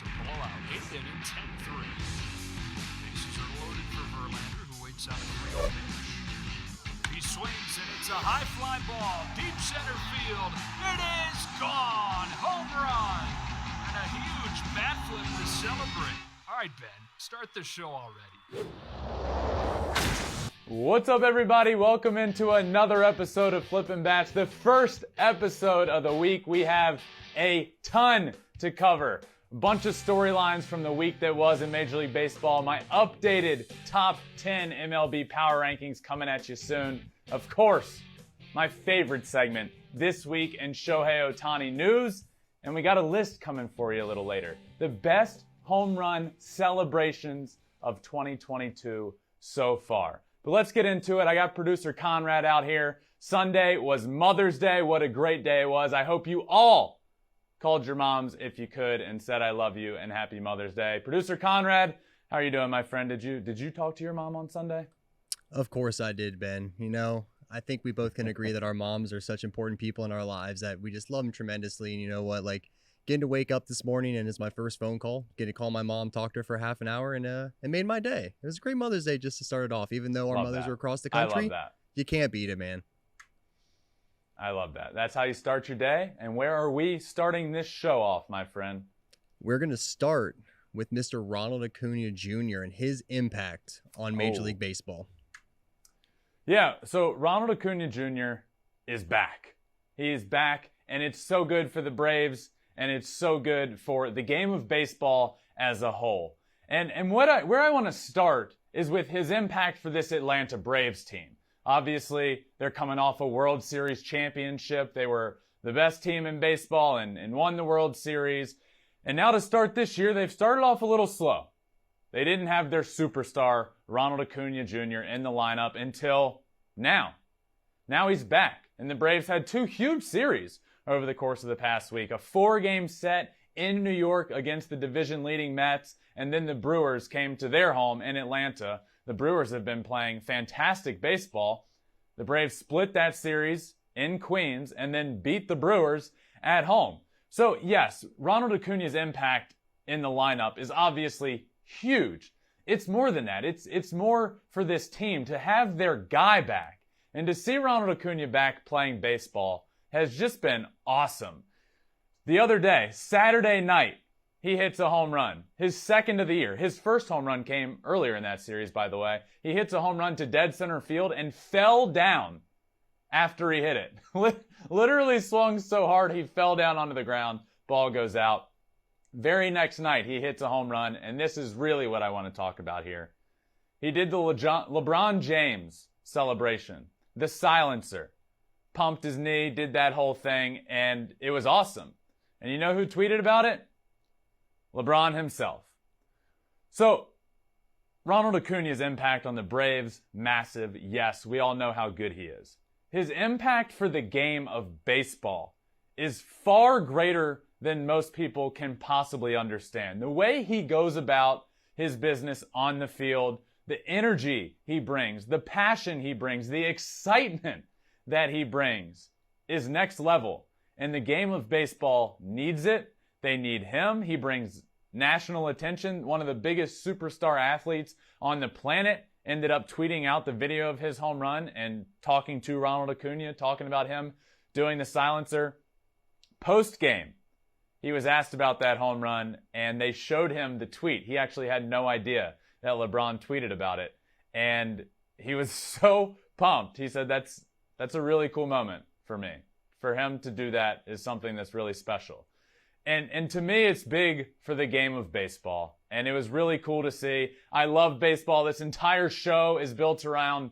It's a blowout. 8th inning, 10-3. Bases are loaded for Verlander, who waits on a 3-0 pitch. He swings, and it's a high fly ball, deep center field. It is gone! Home run! And a huge bat flip to celebrate. All right, Ben, start the show already. What's up, everybody? Welcome into another episode of Flippin Bats, the first episode of the week. We have a ton to cover. A bunch of storylines from the week that was in Major League Baseball. My updated top 10 MLB power rankings coming at you soon. Of course, my favorite segment, This Week in Shohei Ohtani News. And we got a list coming for you a little later. The best home run celebrations of 2022 so far. But let's get into it. I got producer Conrad out here. Sunday was Mother's Day. What a great day it was. I hope you all called your moms if you could and said I love you and happy Mother's Day. Producer Conrad, how are you doing, my friend? Did you talk to your mom on Sunday? Of course I did, Ben. You know, I think we both can agree that our moms are such important people in our lives that we just love them tremendously. And you know what, like, getting to wake up this morning and it's my first phone call, getting to call my mom, talk to her for half an hour, and it made my day. It was a great Mother's Day just to start it off. Even though our mothers were across the country, I love that. You can't beat it, man. I love that. That's how you start your day. And where are we starting this show off, my friend? We're going to start with Mr. Ronald Acuña Jr. and his impact on Major League Baseball. Yeah, so Ronald Acuña Jr. is back. He is back, and it's so good for the Braves. And it's so good for the game of baseball as a whole. And where I want to start is with his impact for this Atlanta Braves team. Obviously, they're coming off a World Series championship. They were the best team in baseball and won the World Series. And now to start this year, they've started off a little slow. They didn't have their superstar, Ronald Acuña Jr., in the lineup until now. Now he's back. And the Braves had two huge series over the course of the past week. A 4-game set in New York against the division-leading Mets, and then the Brewers came to their home in Atlanta. The Brewers have been playing fantastic baseball. The Braves split that series in Queens and then beat the Brewers at home. So, yes, Ronald Acuña's impact in the lineup is obviously huge. It's more than that. It's more for this team to have their guy back. And to see Ronald Acuña back playing baseball has just been awesome. The other day, Saturday night, he hits a home run. His second of the year. His first home run came earlier in that series, by the way. He hits a home run to dead center field and fell down after he hit it. Literally swung so hard he fell down onto the ground. Ball goes out. Very next night, he hits a home run, and this is really what I want to talk about here. He did the LeBron James celebration, the silencer. Pumped his knee, did that whole thing, and it was awesome. And you know who tweeted about it? LeBron himself. So, Ronald Acuña's impact on the Braves, massive. Yes, we all know how good he is. His impact for the game of baseball is far greater than most people can possibly understand. The way he goes about his business on the field, the energy he brings, the passion he brings, the excitement that he brings is next level. And the game of baseball needs it. They need him. He brings national attention. One of the biggest superstar athletes on the planet ended up tweeting out the video of his home run and talking to Ronald Acuña, talking about him doing the silencer. Post-game, he was asked about that home run, and they showed him the tweet. He actually had no idea that LeBron tweeted about it. And he was so pumped. He said, that's a really cool moment for me. For him to do that is something that's really special. And to me, it's big for the game of baseball. And it was really cool to see. I love baseball. This entire show is built around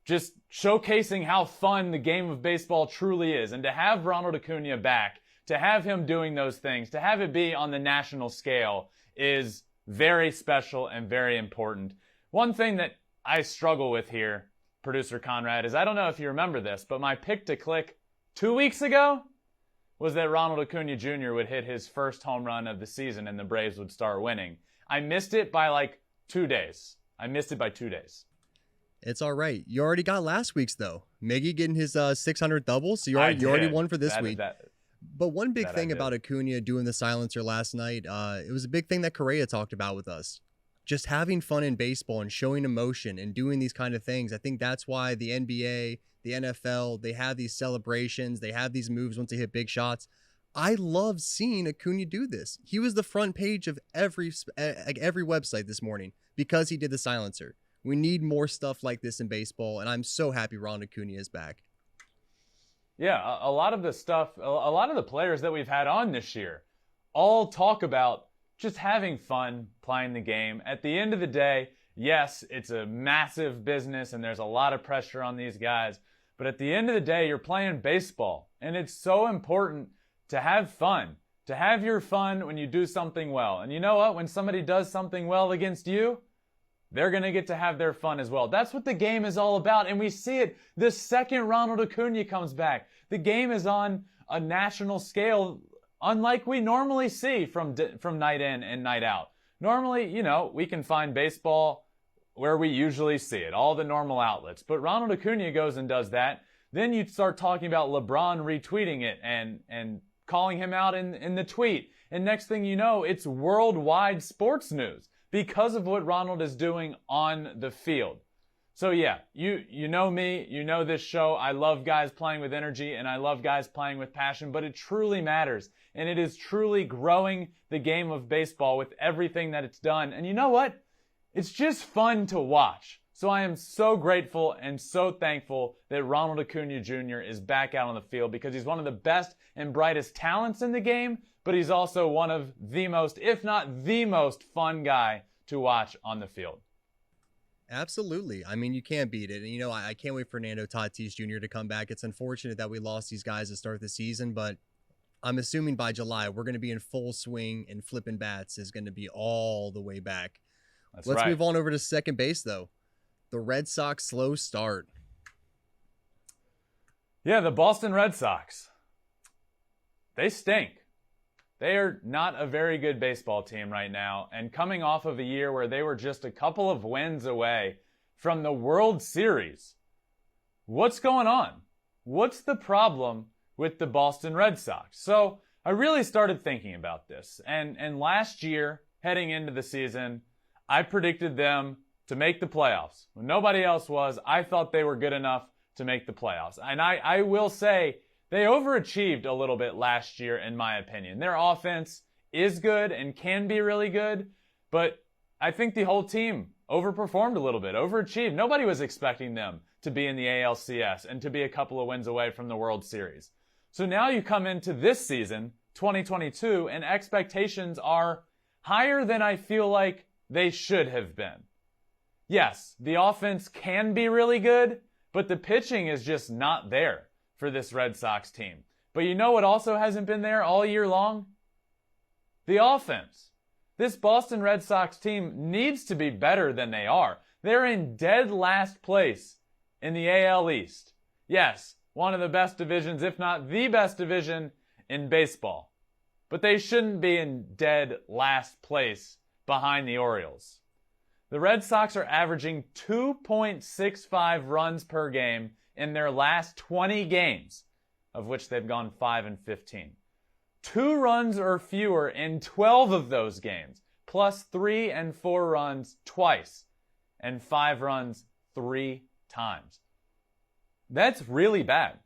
just showcasing how fun the game of baseball truly is. And to have Ronald Acuña back, to have him doing those things, to have it be on the national scale is very special and very important. One thing that I struggle with here, producer Conrad, is I don't know if you remember this, but my pick to click 2 weeks ago was that Ronald Acuña Jr. would hit his first home run of the season and the Braves would start winning. I missed it by like 2 days. I missed it by 2 days. It's all right. You already got last week's, though. Miggy getting his 600 double, so you already won for this week. But one big that thing I did. about Acuna doing the silencer last night, it was a big thing that Correa talked about with us. Just having fun in baseball and showing emotion and doing these kind of things. I think that's why the NBA, the NFL, they have these celebrations. They have these moves once they hit big shots. I love seeing Acuna do this. He was the front page of every website this morning because he did the silencer. We need more stuff like this in baseball, and I'm so happy Ronald Acuña is back. Yeah, a lot of the stuff, a lot of the players that we've had on this year all talk about just having fun playing the game. At the end of the day, yes, it's a massive business and there's a lot of pressure on these guys. But at the end of the day, you're playing baseball. And it's so important to have fun, to have your fun when you do something well. And you know what? When somebody does something well against you, they're going to get to have their fun as well. That's what the game is all about. And we see it the second Ronald Acuña comes back. The game is on a national scale unlike we normally see from night in and night out. Normally, you know, we can find baseball where we usually see it, all the normal outlets. But Ronald Acuña goes and does that. Then you start talking about LeBron retweeting it and calling him out in the tweet. And next thing you know, it's worldwide sports news because of what Ronald is doing on the field. So yeah, you know me, you know this show. I love guys playing with energy and I love guys playing with passion, but it truly matters. And it is truly growing the game of baseball with everything that it's done. And you know what? It's just fun to watch. So I am so grateful and so thankful that Ronald Acuña Jr. is back out on the field because he's one of the best and brightest talents in the game, but he's also one of the most, if not the most fun guy to watch on the field. Absolutely. I mean, you can't beat it. And, you know, I can't wait for Fernando Tatis Jr. to come back. It's unfortunate that we lost these guys to start the season, but I'm assuming by July we're going to be in full swing and Flippin Bats is going to be all the way back. Let's move on over to second base, though. The Red Sox slow start. Yeah, the Boston Red Sox. They stink. They are not a very good baseball team right now, and coming off of a year where they were just a couple of wins away from the World Series. What's going on? What's the problem with the Boston Red Sox? So I really started thinking about this, and last year, heading into the season, I predicted them to make the playoffs. When nobody else was, I thought they were good enough to make the playoffs. And I will say, they overachieved a little bit last year, in my opinion. Their offense is good and can be really good, but I think the whole team overperformed a little bit, overachieved. Nobody was expecting them to be in the ALCS and to be a couple of wins away from the World Series. So now you come into this season, 2022, and expectations are higher than I feel like they should have been. Yes, the offense can be really good, but the pitching is just not there for this Red Sox team. But you know what also hasn't been there all year long? The offense. This Boston Red Sox team needs to be better than they are. They're in dead last place in the AL East. Yes, one of the best divisions, if not the best division in baseball. But they shouldn't be in dead last place behind the Orioles. The Red Sox are averaging 2.65 runs per game in their last 20 games, of which they've gone 5-15. 2 runs or fewer in 12 of those games, plus 3 and 4 runs twice, and 5 runs 3 times. That's really bad.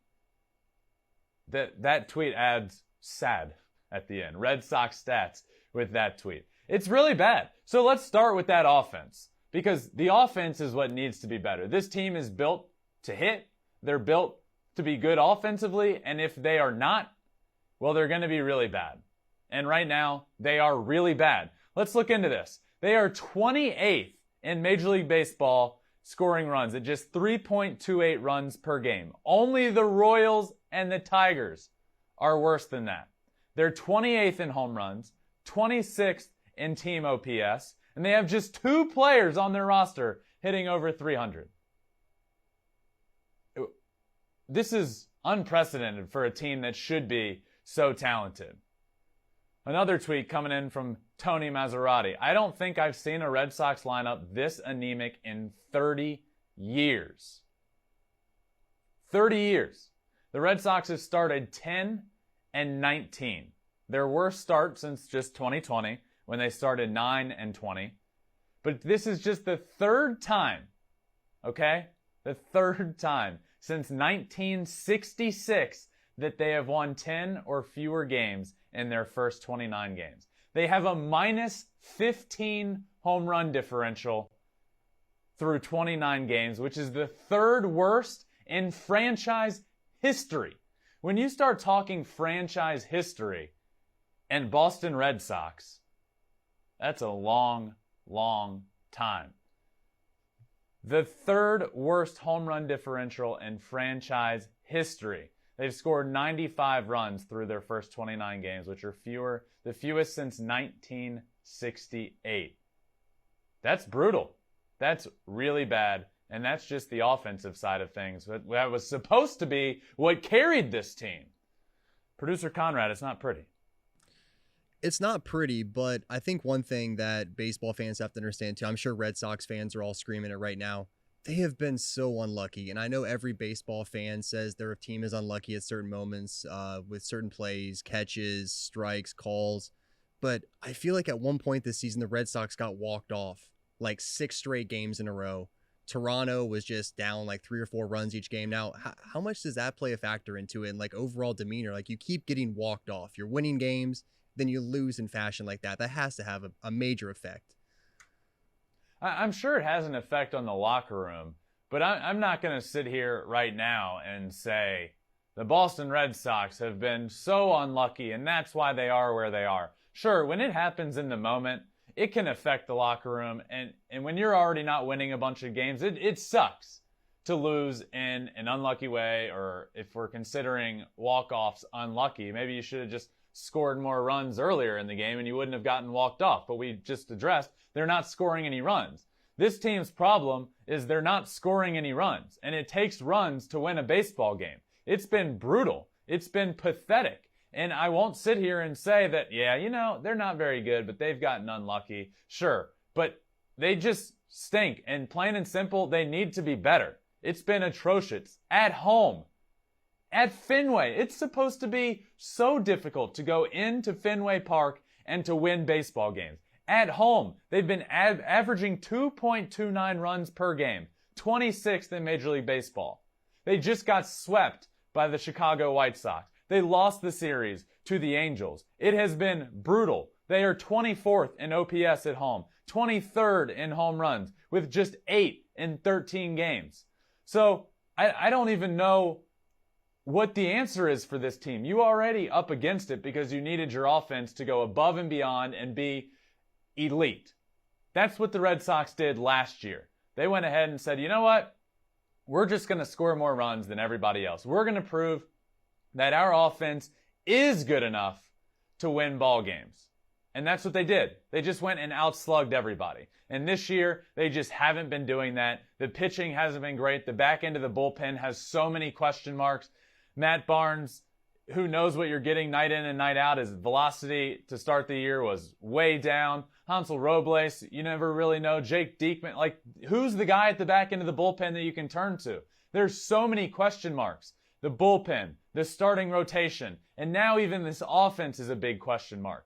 That tweet adds sad at the end. Red Sox stats with that tweet. It's really bad. So let's start with that offense, because the offense is what needs to be better. This team is built to hit. They're built to be good offensively, and if they are not, well, they're going to be really bad. And right now, they are really bad. Let's look into this. They are 28th in Major League Baseball scoring runs at just 3.28 runs per game. Only the Royals and the Tigers are worse than that. They're 28th in home runs, 26th in team OPS, and they have just 2 players on their roster hitting over 300. This is unprecedented for a team that should be so talented. Another tweet coming in from Tony Maserati. I don't think I've seen a Red Sox lineup this anemic in 30 years. 30 years. The Red Sox have started 10-9 Their worst start since just 2020 when they started 9-20. But this is just the third time, okay? The third time since 1966 that they have won 10 or fewer games in their first 29 games. They have a minus 15 home run differential through 29 games, which is the third worst in franchise history. When you start talking franchise history and Boston Red Sox, that's a long, long time. The third worst home run differential in franchise history. They've scored 95 runs through their first 29 games, which are the fewest since 1968. That's brutal. That's really bad. And that's just the offensive side of things. That was supposed to be what carried this team. Producer Conrad, it's not pretty. It's not pretty, but I think one thing that baseball fans have to understand too, I'm sure Red Sox fans are all screaming it right now. They have been so unlucky. And I know every baseball fan says their team is unlucky at certain moments with certain plays, catches, strikes, calls. But I feel like at one point this season, the Red Sox got walked off like 6 straight games in a row. Toronto was just down like 3 or 4 runs each game. Now, how much does that play a factor into it and like overall demeanor? Like you keep getting walked off. You're winning games, then you lose in fashion like that. That has to have a major effect. I'm sure it has an effect on the locker room, but I'm not going to sit here right now and say the Boston Red Sox have been so unlucky and that's why they are where they are. Sure, when it happens in the moment, it can affect the locker room, and when you're already not winning a bunch of games, it sucks to lose in an unlucky way, or if we're considering walk-offs unlucky, maybe you should have just scored more runs earlier in the game and you wouldn't have gotten walked off. But we just addressed they're not scoring any runs. This team's problem is they're not scoring any runs, and it takes runs to win a baseball game. It's been brutal. It's been pathetic. And I won't sit here and say that, yeah, you know, they're not very good, but they've gotten unlucky. Sure, but they just stink. And plain and simple, they need to be better. It's been atrocious. At home. At Fenway. It's supposed to be so difficult to go into Fenway Park and to win baseball games. At home, they've been averaging 2.29 runs per game. 26th in Major League Baseball. They just got swept by the Chicago White Sox. They lost the series to the Angels. It has been brutal. They are 24th in OPS at home, 23rd in home runs, with just 8 in 13 games. So I don't even know what the answer is for this team. You already up against it because you needed your offense to go above and beyond and be elite. That's what the Red Sox did last year. They went ahead and said, you know what? We're just going to score more runs than everybody else. We're going to prove that our offense is good enough to win ball games. And that's what they did. They just went and outslugged everybody. And this year, they just haven't been doing that. The pitching hasn't been great. The back end of the bullpen has so many question marks. Matt Barnes, who knows what you're getting night in and night out. His velocity to start the year was way down. Hansel Robles, you never really know. Jake Diekman, like, who's the guy at the back end of the bullpen that you can turn to? There's so many question marks. The bullpen, the starting rotation, and now even this offense is a big question mark.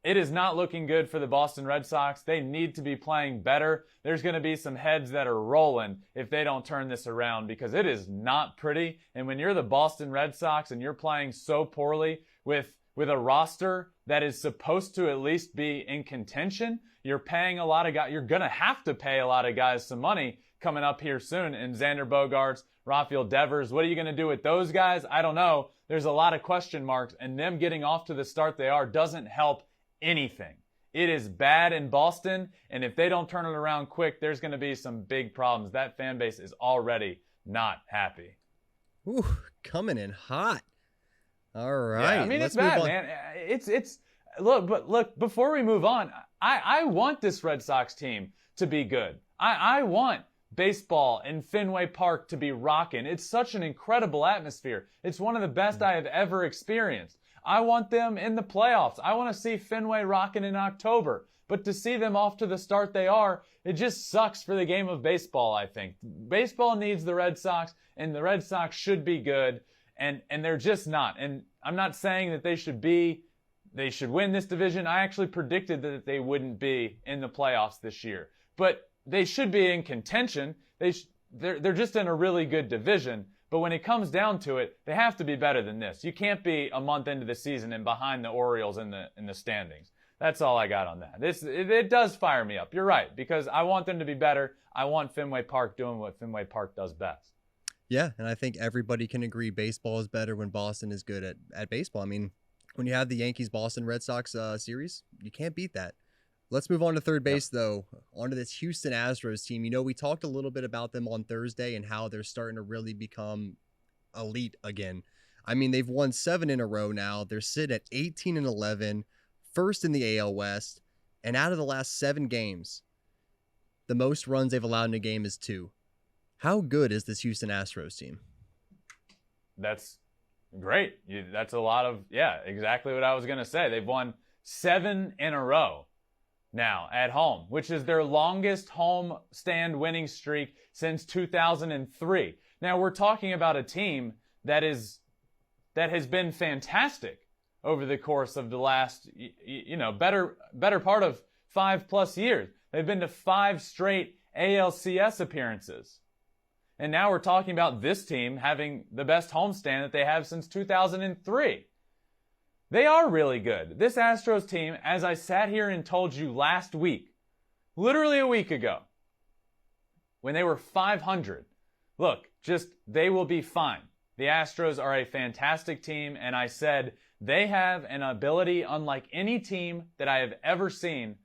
It is not looking good for the Boston Red Sox. They need to be playing better. There's going to be some heads that are rolling if they don't turn this around, because it is not pretty. And when you're the Boston Red Sox and you're playing so poorly with a roster that is supposed to at least be in contention, you're paying a lot of guys. You're going to have to pay a lot of guys some money coming up here soon. And Xander Bogaerts, Rafael Devers, what are you going to do with those guys? I don't know. There's a lot of question marks, and them getting off to the start they are doesn't help anything. It is bad in Boston, and if they don't turn it around quick, there's going to be some big problems. That fan base is already not happy. Ooh, coming in hot. All right. Yeah, I mean, it's bad, man. It's look, before we move on, I want this Red Sox team to be good. I want baseball in Fenway Park to be rocking. It's such an incredible atmosphere. It's one of the best I have ever experienced. I want them in the playoffs. I want to see Fenway rocking in October. But to see them off to the start they are, it just sucks for the game of baseball, I think. Baseball needs the Red Sox, and the Red Sox should be good, and they're just not. And I'm not saying that they should win this division. I actually predicted that they wouldn't be in the playoffs this year. But they should be in contention. They're just in a really good division. But when it comes down to it, they have to be better than this. You can't be a month into the season and behind the Orioles in the standings. That's all I got on that. It does fire me up. You're right, because I want them to be better. I want Fenway Park doing what Fenway Park does best. Yeah, and I think everybody can agree baseball is better when Boston is good at baseball. I mean, when you have the Yankees-Boston Red Sox series, you can't beat that. Let's move on to third base, though. Onto this Houston Astros team. You know, we talked a little bit about them on Thursday and how they're starting to really become elite again. I mean, they've won 7 in a row now. They're sitting at 18-11, first in the AL West. And out of the last 7 games, the most runs they've allowed in a game is 2. How good is this Houston Astros team? That's great. That's a lot of, exactly what I was going to say. They've won 7 in a row now at home, which is their longest home stand winning streak since 2003. Now we're talking about a team that has been fantastic over the course of the last, better part of 5+ years. They've been to 5 straight ALCS appearances. And now we're talking about this team having the best homestand that they have since 2003. They are really good. This Astros team, as I sat here and told you last week, literally a week ago, when they were 500, look, they will be fine. The Astros are a fantastic team, and I said they have an ability unlike any team that I have ever seen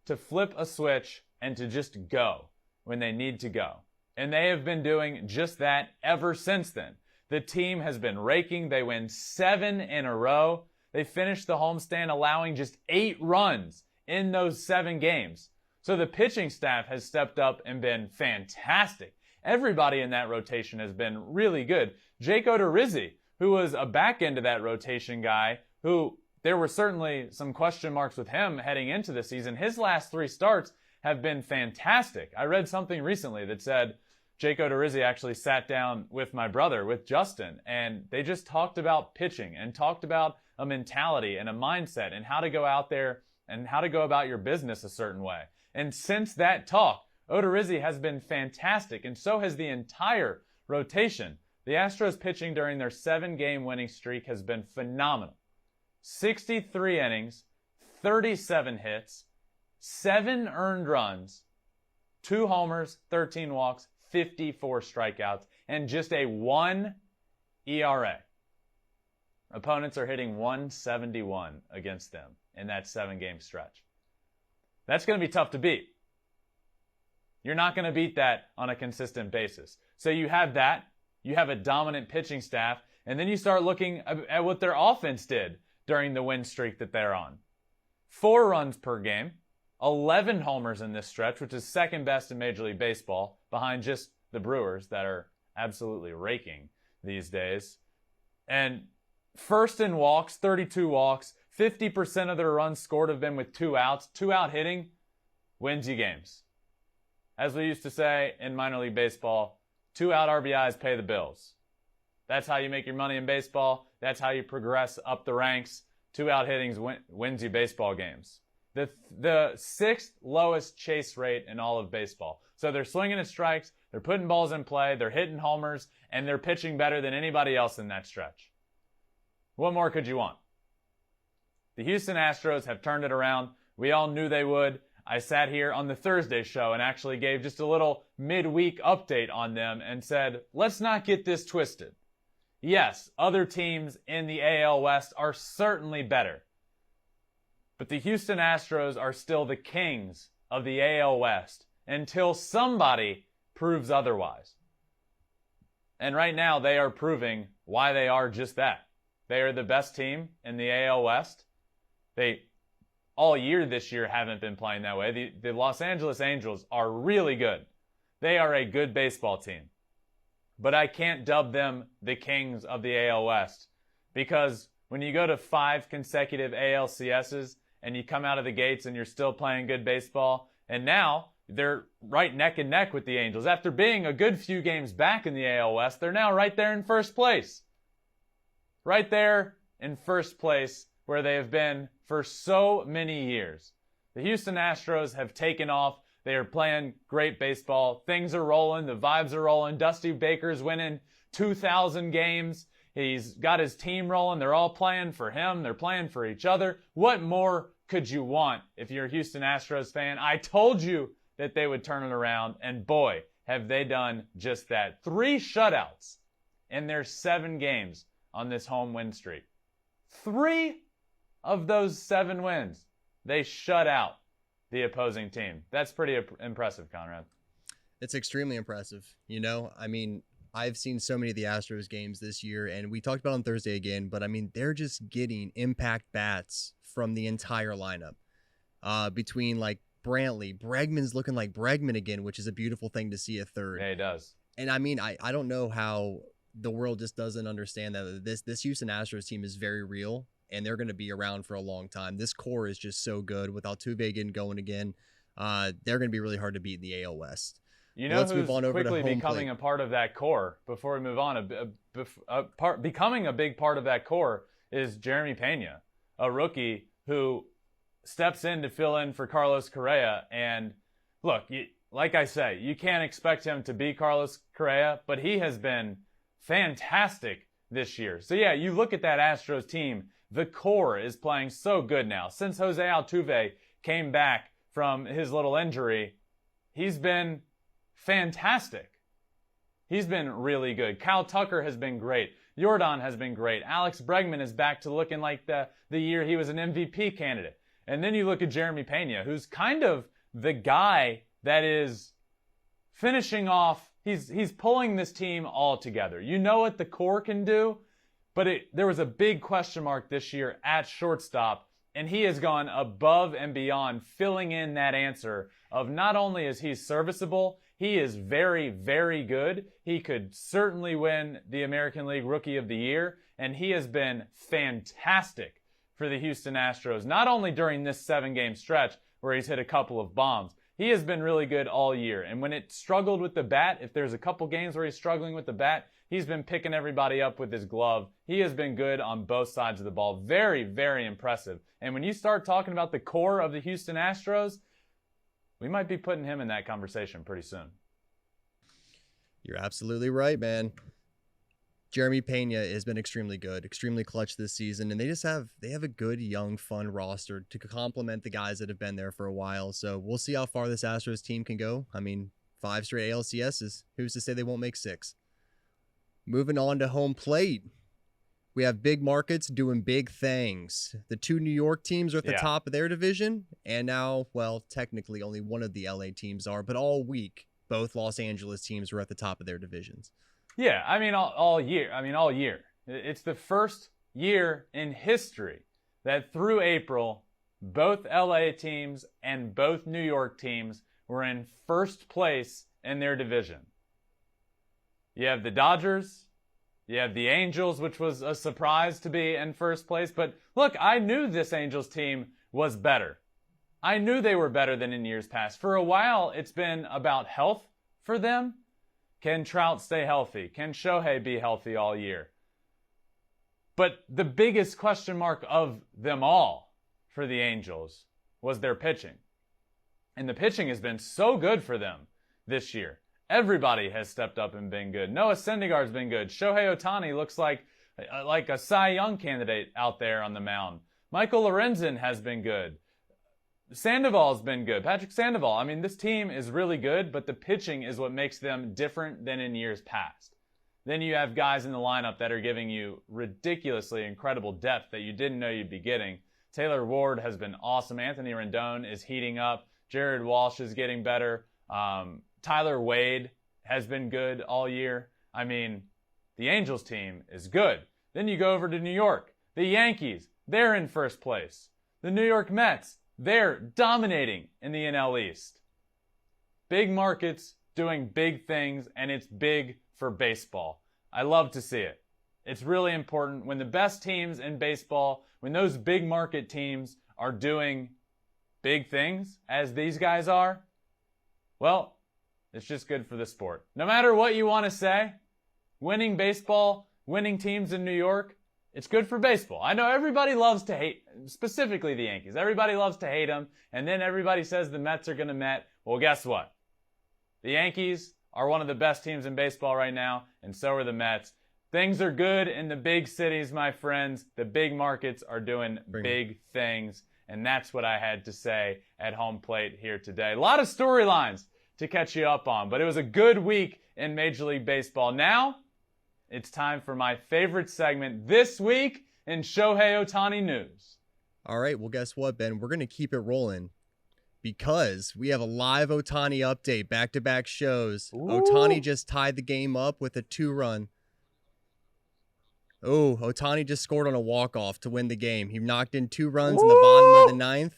to flip a switch and to just go when they need to go. And they have been doing just that ever since then. The team has been raking. They win 7 in a row. They finished the homestand allowing just 8 runs in those 7 games. So the pitching staff has stepped up and been fantastic. Everybody in that rotation has been really good. Jake Odorizzi, who was a back end of that rotation guy, who there were certainly some question marks with him heading into the season. His last 3 starts have been fantastic. I read something recently that said Jake Odorizzi actually sat down with my brother, with Justin, and they just talked about pitching and talked about a mentality and a mindset and how to go out there and how to go about your business a certain way. And since that talk, Odorizzi has been fantastic, and so has the entire rotation. The Astros pitching during their 7-game winning streak has been phenomenal. 63 innings, 37 hits, 7 earned runs, 2 homers, 13 walks, 54 strikeouts, and just a 1 ERA. Opponents are hitting 171 against them in that 7-game stretch. That's going to be tough to beat. You're not going to beat that on a consistent basis. So you have that, you have a dominant pitching staff, and then you start looking at what their offense did during the win streak that they're on. 4 runs per game, 11 homers in this stretch, which is second best in Major League Baseball, behind just the Brewers that are absolutely raking these days. And first in walks, 32 walks, 50% of their runs scored have been with 2 outs. 2-out hitting wins you games. As we used to say in minor league baseball, 2-out RBIs pay the bills. That's how you make your money in baseball. That's how you progress up the ranks. 2-out hitting wins you baseball games. The 6th lowest chase rate in all of baseball. So they're swinging at strikes, they're putting balls in play, they're hitting homers, and they're pitching better than anybody else in that stretch. What more could you want? The Houston Astros have turned it around. We all knew they would. I sat here on the Thursday show and actually gave just a little midweek update on them and said, let's not get this twisted. Yes, other teams in the AL West are certainly better. But the Houston Astros are still the kings of the AL West until somebody proves otherwise. And right now they are proving why they are just that. They are the best team in the AL West. They all year this year haven't been playing that way. The Los Angeles Angels are really good. They are a good baseball team. But I can't dub them the kings of the AL West because when you go to 5 consecutive ALCSs and you come out of the gates and you're still playing good baseball, and now they're right neck and neck with the Angels. After being a good few games back in the AL West, they're now right there in first place. Right there in first place where they have been for so many years. The Houston Astros have taken off. They are playing great baseball. Things are rolling. The vibes are rolling. Dusty Baker's winning 2,000 games. He's got his team rolling. They're all playing for him. They're playing for each other. What more could you want if you're a Houston Astros fan? I told you that they would turn it around, and boy, have they done just that. 3 shutouts in their 7 games on this home win streak. 3 of those 7 wins, they shut out the opposing team. That's pretty impressive, Conrad. It's extremely impressive. You know, I mean, I've seen so many of the Astros games this year, and we talked about on Thursday again, but I mean, they're just getting impact bats from the entire lineup. Between like Brantley, Bregman's looking like Bregman again, which is a beautiful thing to see at third. Yeah, he does. And I mean, I don't know how the world just doesn't understand that this Houston Astros team is very real, and they're going to be around for a long time. This core is just so good. With Altuve getting going again, they're going to be really hard to beat in the AL West. You know who's quickly becoming a part of that core, before we move on, becoming a big part of that core is Jeremy Pena, a rookie who steps in to fill in for Carlos Correa. And look, like I say, you can't expect him to be Carlos Correa, but he has been fantastic this year. So yeah, you look at that Astros team, the core is playing so good now. Since Jose Altuve came back from his little injury, he's been fantastic. He's been really good. Kyle Tucker has been great. Jordan has been great. Alex Bregman is back to looking like the year he was an MVP candidate. And then you look at Jeremy Pena, who's kind of the guy that is finishing off. He's pulling this team all together. You know what the core can do, but there was a big question mark this year at shortstop, and he has gone above and beyond filling in that answer of not only is he serviceable, he is very, very good. He could certainly win the American League Rookie of the Year, and he has been fantastic for the Houston Astros, not only during this 7-game stretch where he's hit a couple of bombs. He has been really good all year, and when it struggled with the bat, if there's a couple games where he's struggling with the bat, he's been picking everybody up with his glove. He has been good on both sides of the ball. Very, very impressive. And when you start talking about the core of the Houston Astros, we might be putting him in that conversation pretty soon. You're absolutely right, man. Jeremy Pena has been extremely good, extremely clutch this season, and they have a good, young, fun roster to complement the guys that have been there for a while. So we'll see how far this Astros team can go. I mean, 5 straight ALCSs. Who's to say they won't make 6? Moving on to home plate. We have big markets doing big things. The 2 New York teams are at the top of their division, and now, well, technically only one of the LA teams are, but all week, both Los Angeles teams were at the top of their divisions. Yeah, I mean, all year. It's the first year in history that through April, both LA teams and both New York teams were in first place in their division. You have the Dodgers, you have the Angels, which was a surprise to be in first place. But look, I knew this Angels team was better. I knew they were better than in years past. For a while, it's been about health for them. Can Trout stay healthy? Can Shohei be healthy all year? But the biggest question mark of them all for the Angels was their pitching. And the pitching has been so good for them this year. Everybody has stepped up and been good. Noah Syndergaard's been good. Shohei Ohtani looks like a Cy Young candidate out there on the mound. Michael Lorenzen has been good. Sandoval's been good. Patrick Sandoval. I mean, this team is really good, but the pitching is what makes them different than in years past. Then you have guys in the lineup that are giving you ridiculously incredible depth that you didn't know you'd be getting. Taylor Ward has been awesome. Anthony Rendon is heating up. Jared Walsh is getting better. Tyler Wade has been good all year. I mean, the Angels team is good. Then you go over to New York. The Yankees, they're in first place. The New York Mets, they're dominating in the NL East. Big markets doing big things, and it's big for baseball. I love to see it. It's really important when the best teams in baseball, when those big market teams are doing big things, as these guys are, well, it's just good for the sport. No matter what you want to say, winning baseball, winning teams in New York, it's good for baseball. I know everybody loves to hate, specifically the Yankees. Everybody loves to hate them, and then everybody says the Mets are going to Met. Well, guess what? The Yankees are one of the best teams in baseball right now, and so are the Mets. Things are good in the big cities, my friends. The big markets are doing big things, and that's what I had to say at home plate here today. A lot of storylines to catch you up on, but it was a good week in Major League Baseball. Now, it's time for my favorite segment this week in Shohei Ohtani news. All right, well, guess what, Ben? We're going to keep it rolling because we have a live Ohtani update, back-to-back shows. Ooh. Ohtani just tied the game up with a 2-run. Oh, Ohtani just scored on a walk-off to win the game. He knocked in 2 runs in the bottom of the 9th,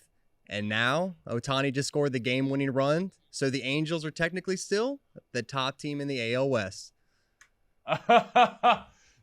and now Ohtani just scored the game-winning run. So the Angels are technically still the top team in the AL West.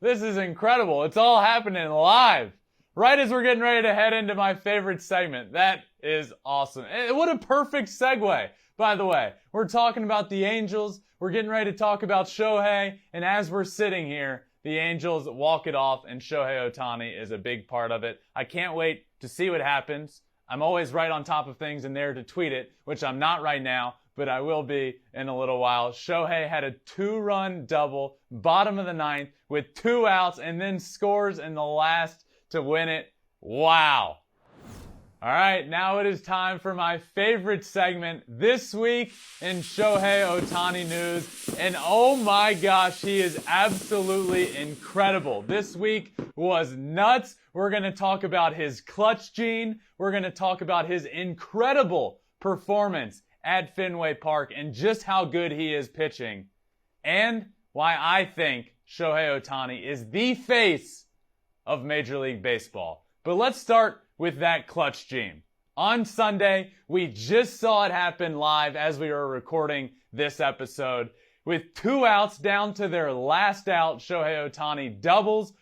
This is incredible. It's all happening live. Right as we're getting ready to head into my favorite segment. That is awesome. And what a perfect segue, by the way. We're talking about the Angels. We're getting ready to talk about Shohei. And as we're sitting here, the Angels walk it off, and Shohei Ohtani is a big part of it. I can't wait to see what happens. I'm always right on top of things and there to tweet it, which I'm not right now, but I will be in a little while. Shohei had a 2-run double, bottom of the 9th, with 2 outs, and then scores in the last to win it. Wow. All right, now it is time for my favorite segment this week in Shohei Ohtani news. And oh my gosh, he is absolutely incredible. This week was nuts. We're going to talk about his clutch gene. We're going to talk about his incredible performance at Fenway Park and just how good he is pitching. And why I think Shohei Ohtani is the face of Major League Baseball. But let's start with that clutch gene. On Sunday, we just saw it happen live as we were recording this episode. With 2 outs down to their last out, Shohei Ohtani doubles,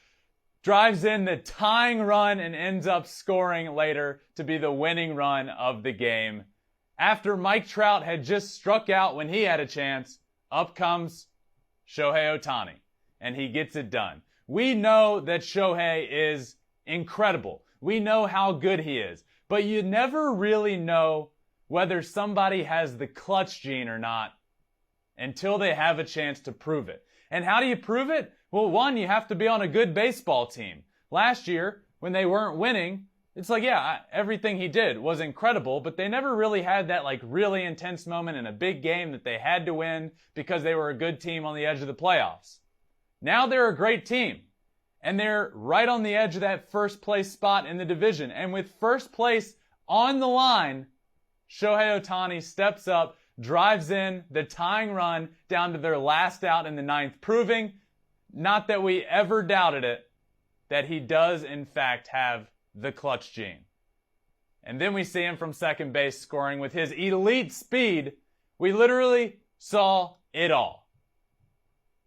drives in the tying run, and ends up scoring later to be the winning run of the game. After Mike Trout had just struck out when he had a chance, up comes Shohei Ohtani, and he gets it done. We know that Shohei is incredible. We know how good he is, but you never really know whether somebody has the clutch gene or not until they have a chance to prove it. And how do you prove it? Well, one, you have to be on a good baseball team. Last year, when they weren't winning, it's like, yeah, everything he did was incredible, but they never really had that like really intense moment in a big game that they had to win because they were a good team on the edge of the playoffs. Now they're a great team, and they're right on the edge of that first place spot in the division. And with first place on the line, Shohei Ohtani steps up, drives in the tying run down to their last out in the 9th, proving, not that we ever doubted it, that he does in fact have the clutch gene. And then we see him from second base scoring with his elite speed. We literally saw it all.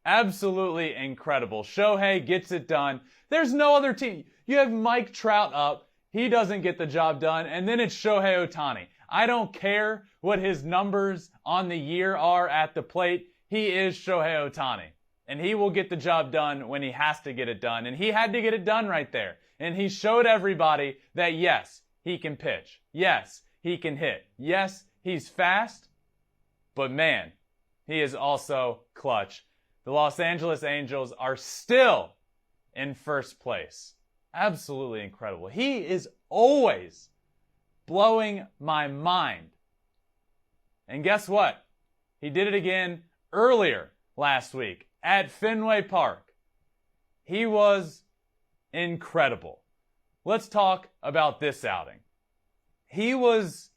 Absolutely incredible. Shohei gets it done. There's no other team. You have Mike Trout up. He doesn't get the job done. And then it's Shohei Ohtani. I don't care what his numbers on the year are at the plate. He is Shohei Ohtani. And he will get the job done when he has to get it done. And he had to get it done right there. And he showed everybody that yes, he can pitch. Yes, he can hit. Yes, he's fast. But man, he is also clutch. The Los Angeles Angels are still in first place. Absolutely incredible. He is always blowing my mind. And guess what? He did it again earlier last week at Fenway Park. He was incredible. Let's talk about this outing. He was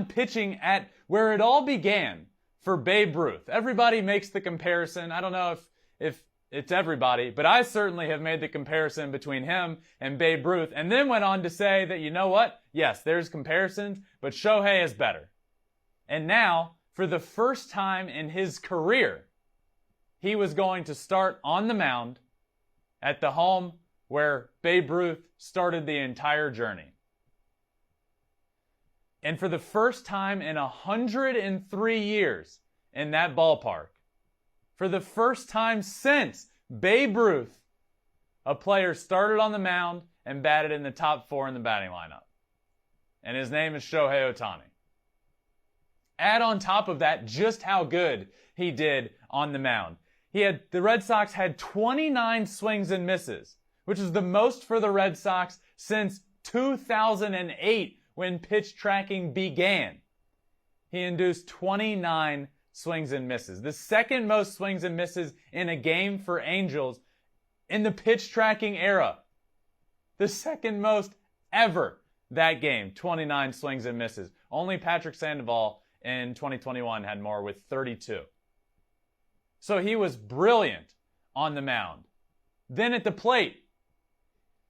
pitching at where it all began for Babe Ruth. Everybody makes the comparison. I don't know if it's everybody, but I certainly have made the comparison between him and Babe Ruth, and then went on to say that, you know what? Yes, there's comparisons, but Shohei is better. And now, for the first time in his career, he was going to start on the mound at the home where Babe Ruth started the entire journey. And for the first time in 103 years in that ballpark, for the first time since Babe Ruth a player started on the mound and batted in the top 4 in the batting lineup. And his name is Shohei Ohtani. Add on top of that just how good he did on the mound. The Red Sox had 29 swings and misses, which is the most for the Red Sox since 2008 when pitch tracking began. He induced 29 swings and misses. The second most swings and misses in a game for Angels in the pitch tracking era. The second most ever that game, 29 swings and misses. Only Patrick Sandoval in 2021 had more with 32. So he was brilliant on the mound. Then at the plate,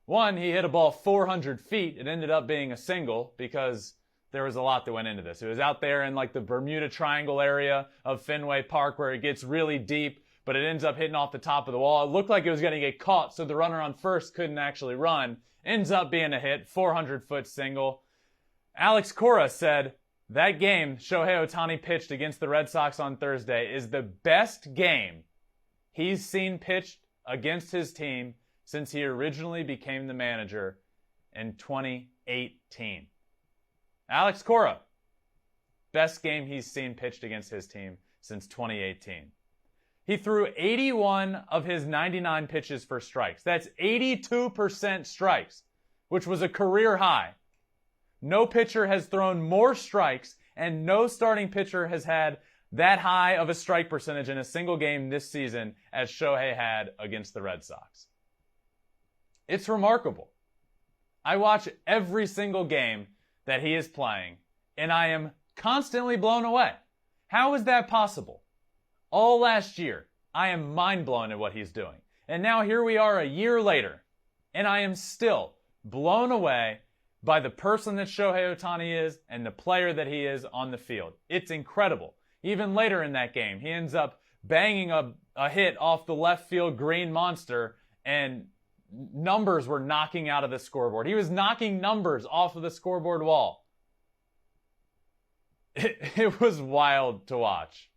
one, he hit a ball 400 feet. It ended up being a single because there was a lot that went into this. It was out there in like the Bermuda Triangle area of Fenway Park where it gets really deep, but it ends up hitting off the top of the wall. It looked like it was going to get caught, so the runner on first couldn't actually run. Ends up being a hit, 400-foot single. Alex Cora said, that game Shohei Ohtani pitched against the Red Sox on Thursday is the best game he's seen pitched against his team since he originally became the manager in 2018. Alex Cora, best game he's seen pitched against his team since 2018. He threw 81 of his 99 pitches for strikes. That's 82% strikes, which was a career high. No pitcher has thrown more strikes, and no starting pitcher has had that high of a strike percentage in a single game this season as Shohei had against the Red Sox. It's remarkable. I watch every single game that he is playing, and I am constantly blown away. How is that possible? All last year, I am mind blown at what he's doing. And now here we are a year later, and I am still blown away by the person that Shohei Ohtani is and the player that he is on the field. It's incredible. Even later in that game, he ends up banging a hit off the left field green monster, and numbers were knocking out of the scoreboard. He was knocking numbers off of the scoreboard wall. It was wild to watch.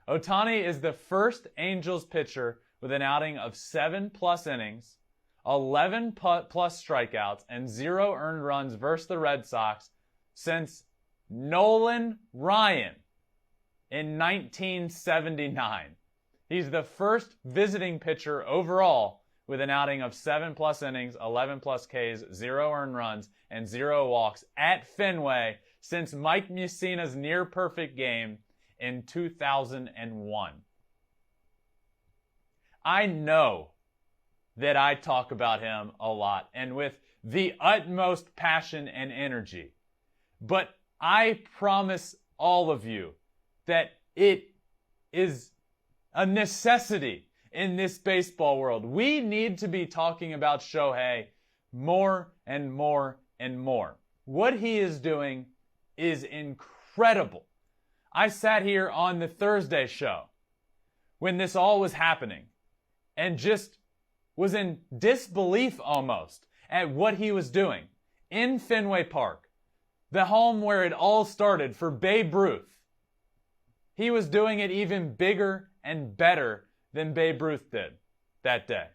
Ohtani is the first Angels pitcher with an outing of 7+ innings, 11+ strikeouts, and 0 earned runs versus the Red Sox since Nolan Ryan in 1979. He's the first visiting pitcher overall with an outing of 7+ innings, 11+ Ks, 0 earned runs, and 0 walks at Fenway since Mike Mussina's near-perfect game in 2001. I know that I talk about him a lot and with the utmost passion and energy, but I promise all of you that it is a necessity in this baseball world. We need to be talking about Shohei more and more and more. What he is doing is incredible. I sat here on the Thursday show when this all was happening and just was in disbelief almost at what he was doing in Fenway Park, the home where it all started for Babe Ruth. He was doing it even bigger and better than Babe Ruth did that day.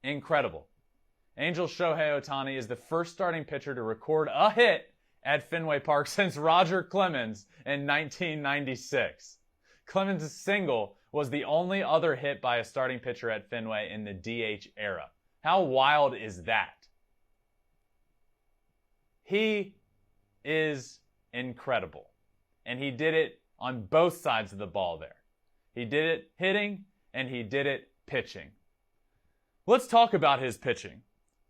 Incredible. Angels Shohei Ohtani is the first starting pitcher to record a hit at Fenway Park since Roger Clemens in 1996. Clemens' single was the only other hit by a starting pitcher at Fenway in the DH era. How wild is that? He is incredible. And he did it on both sides of the ball there. He did it hitting, and he did it pitching. Let's talk about his pitching.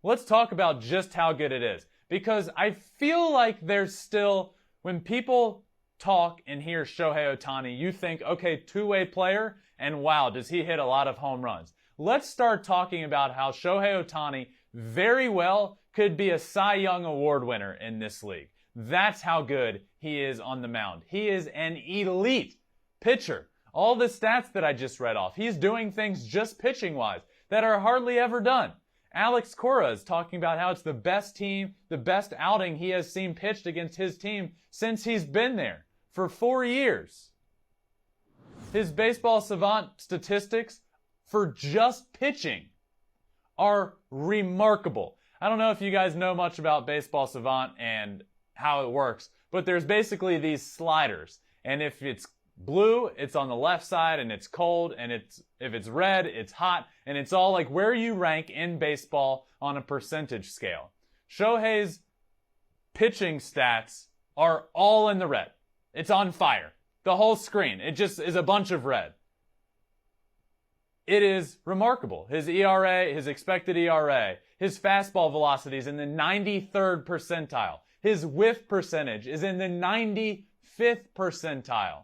Let's talk about just how good it is. Because I feel like there's still, when people talk and hear Shohei Ohtani, you think, okay, two-way player, and wow, does he hit a lot of home runs. Let's start talking about how Shohei Ohtani very well could be a Cy Young Award winner in this league. That's how good he is on the mound. He is an elite pitcher. All the stats that I just read off, he's doing things just pitching-wise that are hardly ever done. Alex Cora is talking about how it's the best team, the best outing he has seen pitched against his team since he's been there for 4 years. His baseball savant statistics for just pitching are remarkable. I don't know if you guys know much about Baseball Savant and how it works, but there's basically these sliders. And if it's blue, it's on the left side and it's cold, and if it's red, it's hot, and it's all like where you rank in baseball on a percentage scale. Shohei's pitching stats are all in the red. It's on fire. The whole screen. It just is a bunch of red. It is remarkable. His ERA, his expected ERA, his fastball velocity is in the 93rd percentile. His whiff percentage is in the 95th percentile.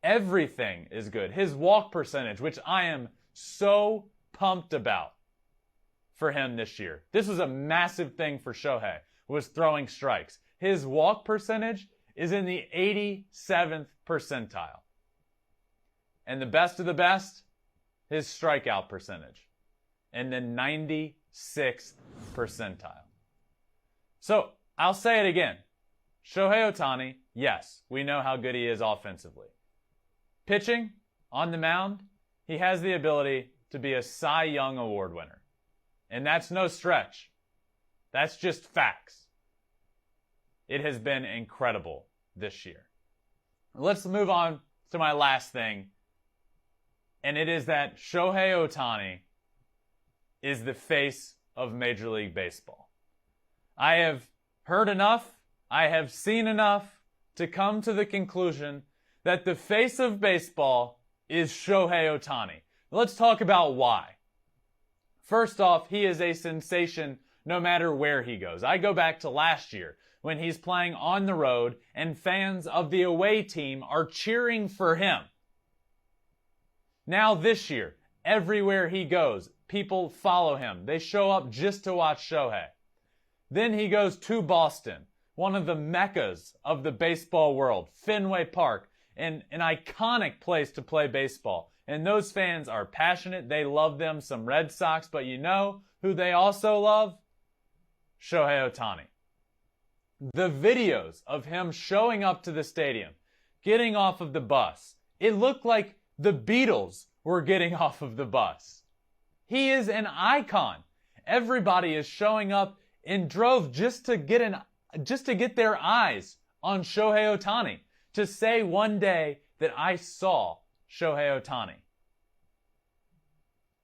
Everything is good. His walk percentage, which I am so pumped about for him this year. This was a massive thing for Shohei, was throwing strikes. His walk percentage is in the 87th percentile. And the best of the best, his strikeout percentage in the 96th percentile. So, I'll say it again. Shohei Ohtani, yes, we know how good he is offensively. Pitching, on the mound, he has the ability to be a Cy Young Award winner. And that's no stretch. That's just facts. It has been incredible this year. Let's move on to my last thing. And it is that Shohei Ohtani is the face of Major League Baseball. I have heard enough, I have seen enough to come to the conclusion that the face of baseball is Shohei Ohtani. Let's talk about why. First off, he is a sensation no matter where he goes. I go back to last year when he's playing on the road and fans of the away team are cheering for him. Now this year, everywhere he goes, people follow him. They show up just to watch Shohei. Then he goes to Boston, one of the meccas of the baseball world, Fenway Park, and an iconic place to play baseball. And those fans are passionate. They love them some Red Sox, but you know who they also love? Shohei Ohtani. The videos of him showing up to the stadium, getting off of the bus, it looked like the Beatles were getting off of the bus. He is an icon. Everybody is showing up in droves just to get their eyes on Shohei Ohtani, to say one day that I saw Shohei Ohtani.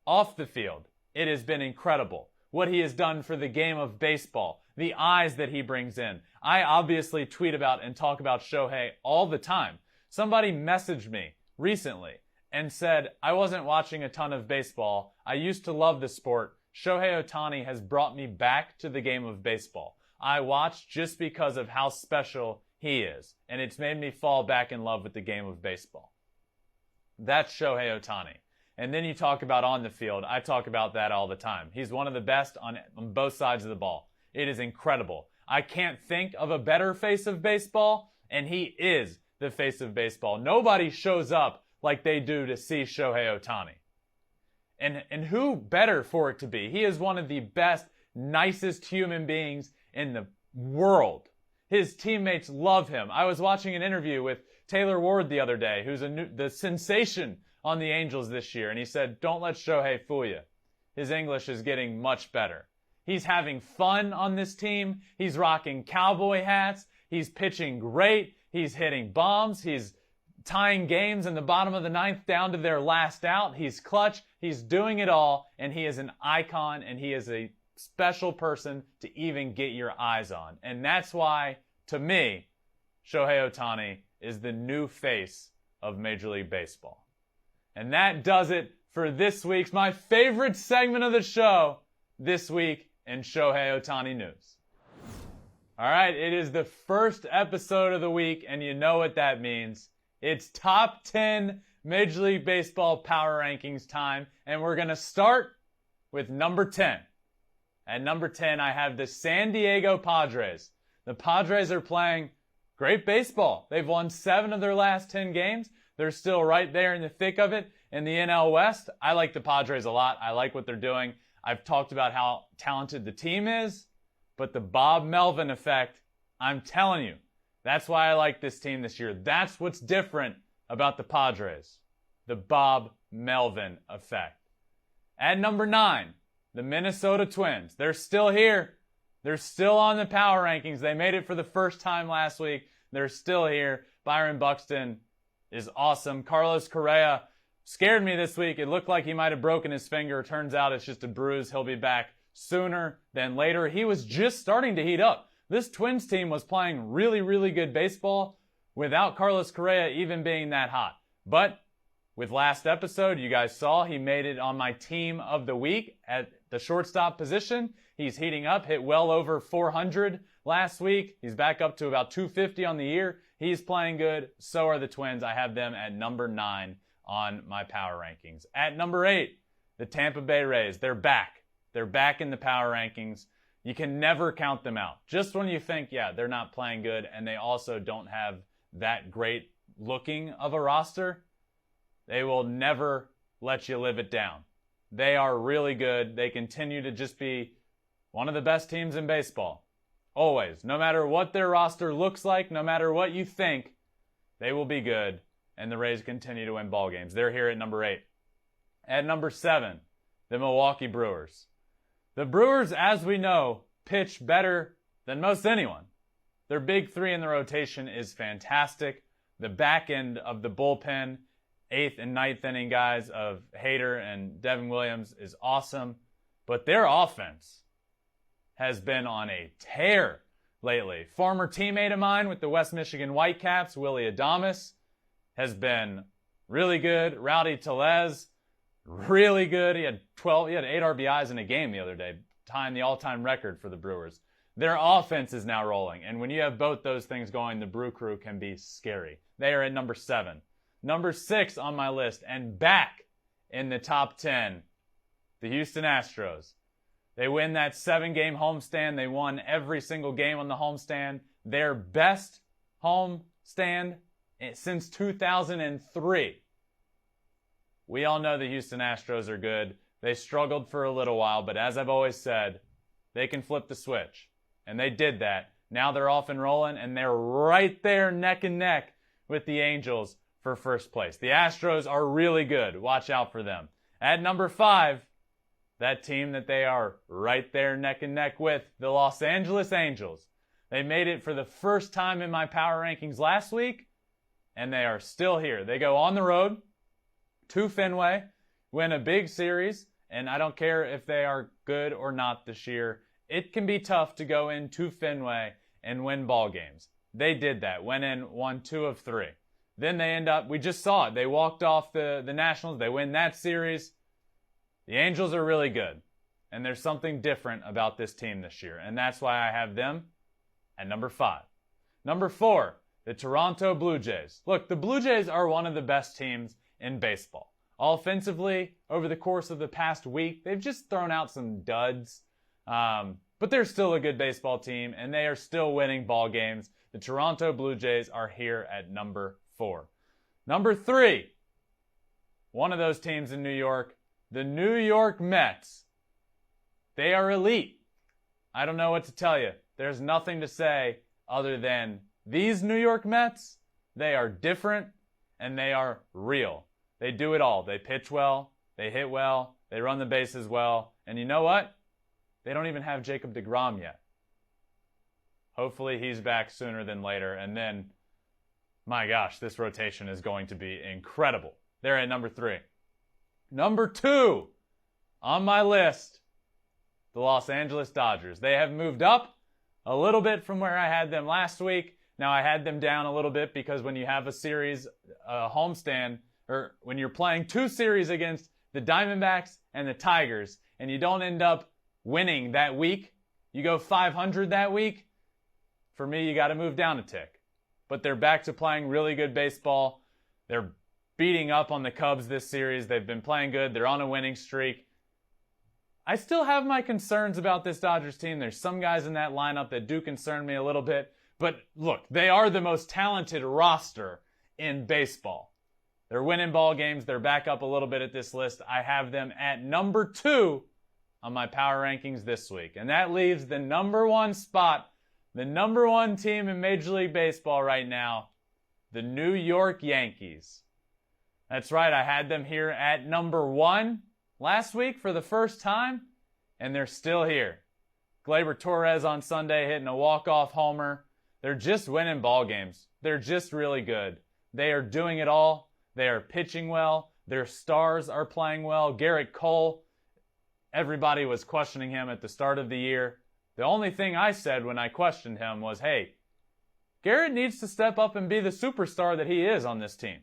Off the field, it has been incredible what he has done for the game of baseball, the eyes that he brings in. I obviously tweet about and talk about Shohei all the time. Somebody messaged me recently and said, I wasn't watching a ton of baseball. I used to love the sport. Shohei Ohtani has brought me back to the game of baseball. I watch just because of how special he is, and it's made me fall back in love with the game of baseball. That's Shohei Ohtani. And then you talk about on the field. I talk about that all the time. He's one of the best on both sides of the ball. It is incredible. I can't think of a better face of baseball, and he is the face of baseball. Nobody shows up like they do to see Shohei Ohtani. And who better for it to be? He is one of the best, nicest human beings in the world. His teammates love him. I was watching an interview with Taylor Ward the other day, who's the sensation on the Angels this year, and he said, don't let Shohei fool you. His English is getting much better. He's having fun on this team. He's rocking cowboy hats. He's pitching great. He's hitting bombs. He's tying games in the bottom of the ninth down to their last out. He's clutch. He's doing it all, and he is an icon, and he is a special person to even get your eyes on. And that's why, to me, Shohei Ohtani is the new face of Major League Baseball. And that does it for this week's, my favorite segment of the show, This Week in Shohei Ohtani News. All right, it is the first episode of the week, and you know what that means. It's top 10 Major League Baseball power rankings time, and we're going to start with number 10. At number 10, I have the San Diego Padres. The Padres are playing great baseball. They've won 7 of their last 10 games. They're still right there in the thick of it. In the NL West, I like the Padres a lot. I like what they're doing. I've talked about how talented the team is, but the Bob Melvin effect, I'm telling you, that's why I like this team this year. That's what's different about the Padres. The Bob Melvin effect. At number 9, the Minnesota Twins. They're still here. They're still on the power rankings. They made it for the first time last week. They're still here. Byron Buxton is awesome. Carlos Correa scared me this week. It looked like he might have broken his finger. Turns out it's just a bruise. He'll be back sooner than later. He was just starting to heat up. This Twins team was playing really, really good baseball without Carlos Correa even being that hot. But with last episode, you guys saw he made it on my team of the week at the shortstop position. He's heating up, hit well over 400 last week. He's back up to about 250 on the year. He's playing good. So are the Twins. I have them at number 9 on my power rankings. At number 8, the Tampa Bay Rays. They're back. They're back in the power rankings. You can never count them out. Just when you think, yeah, they're not playing good, and they also don't have that great looking of a roster, they will never let you live it down. They are really good. They continue to just be one of the best teams in baseball. Always. No matter what their roster looks like, no matter what you think, they will be good. And the Rays continue to win ball games. They're here at number 8. At number 7, the Milwaukee Brewers. The Brewers, as we know, pitch better than most anyone. Their big 3 in the rotation is fantastic. The back end of the bullpen, 8th and 9th inning guys of Hader and Devin Williams is awesome. But their offense has been on a tear lately. Former teammate of mine with the West Michigan Whitecaps, Willie Adames, has been really good. Rowdy Tellez, really good. He had 8 RBIs in a game the other day, tying the all-time record for the Brewers. Their offense is now rolling, and when you have both those things going, the Brew Crew can be scary. They are at number 7. Number 6 on my list, and back in the top 10, the Houston Astros. They win that 7-game homestand. They won every single game on the homestand. Their best homestand since 2003. We all know the Houston Astros are good. They struggled for a little while, but as I've always said, they can flip the switch. And they did that. Now they're off and rolling, and they're right there neck and neck with the Angels for first place. The Astros are really good. Watch out for them. At number 5, that team that they are right there neck and neck with, the Los Angeles Angels. They made it for the first time in my power rankings last week, and they are still here. They go on the road to Fenway, win a big series, and I don't care if they are good or not this year. It can be tough to go into Fenway and win ball games. They did that. Went in, won 2 of 3. Then they end up, we just saw it. They walked off the Nationals. They win that series. The Angels are really good. And there's something different about this team this year. And that's why I have them at number 5. Number 4, the Toronto Blue Jays. Look, the Blue Jays are one of the best teams in baseball. Offensively, over the course of the past week, they've just thrown out some duds. But they're still a good baseball team, and they are still winning ball games. The Toronto Blue Jays are here at number 4. Number 3, one of those teams in New York, the New York Mets. They are elite. I don't know what to tell you. There's nothing to say other than these New York Mets, they are different, and they are real. They do it all. They pitch well, they hit well, they run the bases well, and you know what? They don't even have Jacob deGrom yet. Hopefully he's back sooner than later. And then, my gosh, this rotation is going to be incredible. They're at number 3. Number 2 on my list, the Los Angeles Dodgers. They have moved up a little bit from where I had them last week. Now, I had them down a little bit because when you have a series, a homestand, or when you're playing 2 series against the Diamondbacks and the Tigers, and you don't end up winning that week, you go 500 that week, for me, you got to move down a tick. But they're back to playing really good baseball. They're beating up on the Cubs this series. They've been playing good. They're on a winning streak. I still have my concerns about this Dodgers team. There's some guys in that lineup that do concern me a little bit. But look, they are the most talented roster in baseball. They're winning ball games. They're back up a little bit at this list. I have them at number 2 on my power rankings this week. And that leaves the number 1 spot, the number 1 team in Major League Baseball right now, the New York Yankees. That's right, I had them here at number 1 last week for the first time. and they're still here. Gleyber Torres on Sunday hitting a walk-off homer. They're just winning ball games. They're just really good. They are doing it all. They are pitching well. Their stars are playing well. Garrett Cole, everybody was questioning him at the start of the year. The only thing I said when I questioned him was, hey, Garrett needs to step up and be the superstar that he is on this team.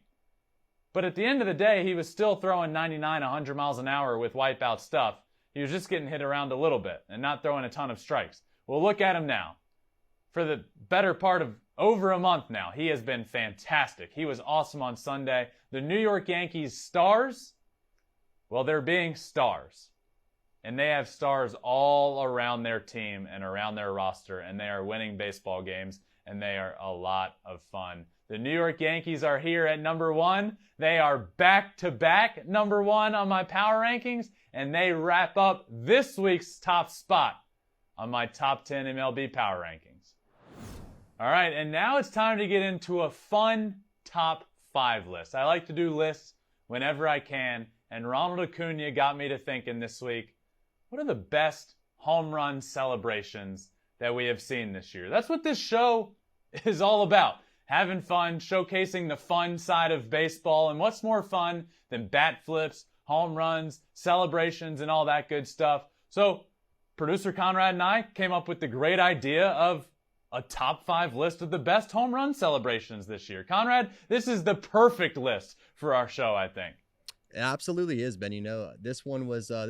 But at the end of the day, he was still throwing 99, 100 miles an hour with wipeout stuff. He was just getting hit around a little bit and not throwing a ton of strikes. Well, look at him now. For the better part of over a month now, he has been fantastic. He was awesome on Sunday. The New York Yankees stars, well, they're being stars. And they have stars all around their team and around their roster, and they are winning baseball games, and they are a lot of fun. The New York Yankees are here at number 1. They are back-to-back number 1 on my power rankings, and they wrap up this week's top spot on my top 10 MLB power rankings. All right, and now it's time to get into a fun top 5 list. I like to do lists whenever I can, and Ronald Acuña got me to thinking this week, what are the best home run celebrations that we have seen this year? That's what this show is all about. Having fun, showcasing the fun side of baseball, and what's more fun than bat flips, home runs, celebrations, and all that good stuff. So, producer Conrad and I came up with the great idea of a top 5 list of the best home run celebrations this year. Conrad, this is the perfect list for our show, I think. It absolutely is, Ben. This one was a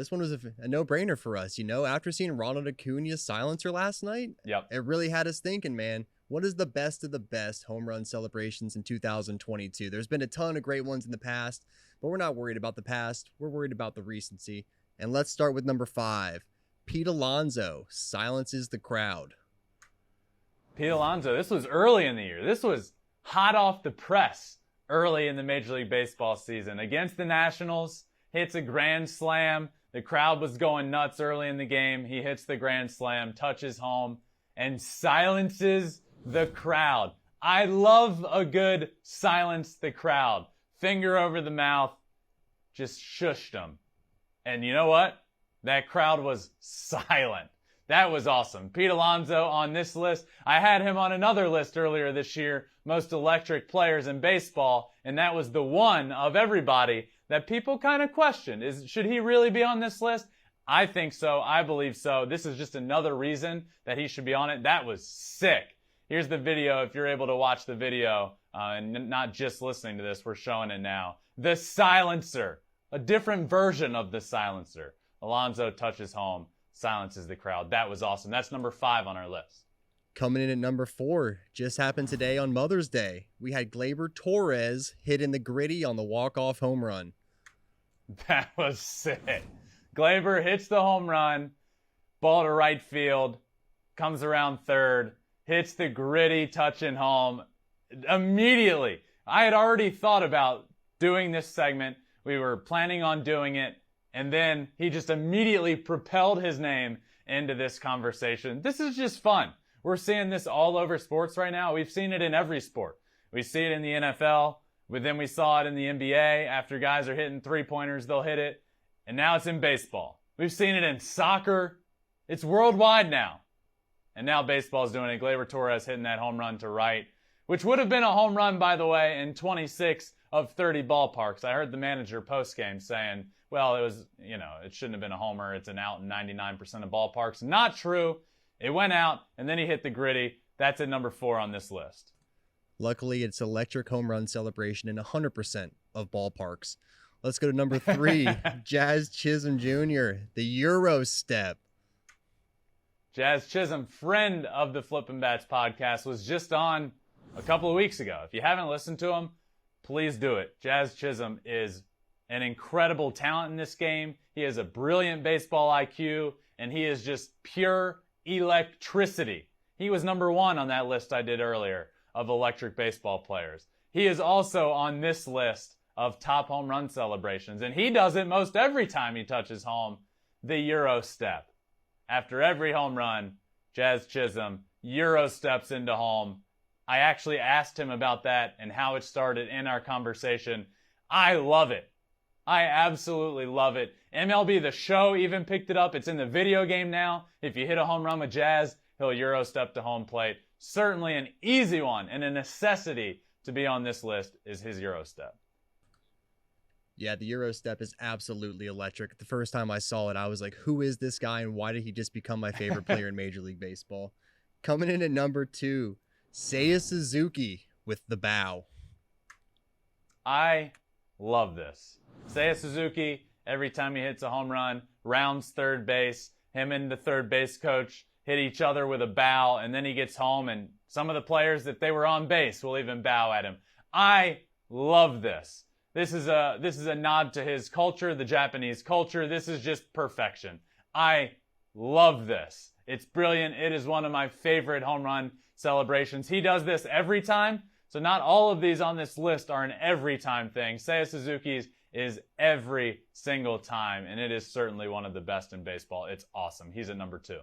no-brainer for us. After seeing Ronald Acuña's silencer last night, It really had us thinking, man, what is the best of the best home run celebrations in 2022? There's been a ton of great ones in the past, but we're not worried about the past. We're worried about the recency. And let's start with number 5. Pete Alonso silences the crowd. Pete Alonso, this was early in the year. This was hot off the press early in the Major League Baseball season. Against the Nationals, hits a grand slam. The crowd was going nuts early in the game. He hits the grand slam, touches home, and silences the crowd. I love a good silence the crowd. Finger over the mouth, just shushed them. And you know what? That crowd was silent. That was awesome. Pete Alonso on this list. I had him on another list earlier this year, most electric players in baseball, and that was the one of everybody that people kind of questioned. Should he really be on this list? I think so. I believe so. This is just another reason that he should be on it. That was sick. Here's the video if you're able to watch the video and not just listening to this. We're showing it now. The silencer. A different version of the silencer. Alonso touches home, silences the crowd. That was awesome. That's number 5 on our list. Coming in at number 4, just happened today on Mother's Day. We had Gleyber Torres hit in the gritty on the walk-off home run. That was sick. Gleyber hits the home run, ball to right field, comes around third, hits the gritty touching home. Immediately, I had already thought about doing this segment. We were planning on doing it. And then he just immediately propelled his name into this conversation. This is just fun. We're seeing this all over sports right now. We've seen it in every sport. We see it in the NFL, but then we saw it in the NBA. After guys are hitting three-pointers, they'll hit it. And now it's in baseball. We've seen it in soccer. It's worldwide now. And now baseball's doing it. Gleyber Torres hitting that home run to right, which would have been a home run, by the way, in 26 of 30 ballparks. I heard the manager post-game saying, well, it was, it shouldn't have been a homer. It's an out in 99% of ballparks. Not true. It went out, and then he hit the gritty. That's at number 4 on this list. Luckily, it's electric home run celebration in 100% of ballparks. Let's go to number 3, Jazz Chisholm Jr., the Euro step. Jazz Chisholm, friend of the Flippin Bats podcast, was just on a couple of weeks ago. If you haven't listened to him, please do it. Jazz Chisholm is an incredible talent in this game. He has a brilliant baseball IQ, and he is just pure electricity. He was number 1 on that list I did earlier of electric baseball players. He is also on this list of top home run celebrations, and he does it most every time he touches home, the Euro step. After every home run, Jazz Chisholm Euro steps into home. I actually asked him about that and how it started in our conversation. I love it. I absolutely love it. MLB The Show even picked it up. It's in the video game now. If you hit a home run with Jazz, he'll Euro step to home plate. Certainly an easy one and a necessity to be on this list is his Euro step. Yeah, the Euro step is absolutely electric. The first time I saw it, I was like, who is this guy and why did he just become my favorite player in Major League Baseball? Coming in at number 2, Seiya Suzuki with the bow. I love this. Seiya Suzuki, every time he hits a home run, rounds third base. Him and the third base coach hit each other with a bow, and then he gets home, and some of the players, if they were on base, will even bow at him. I love this. This is a nod to his culture, the Japanese culture. This is just perfection. I love this. It's brilliant. It is one of my favorite home run celebrations. He does this every time, so not all of these on this list are an every time thing. Seiya Suzuki's is every single time, and it is certainly one of the best in baseball. It's awesome. He's at number 2.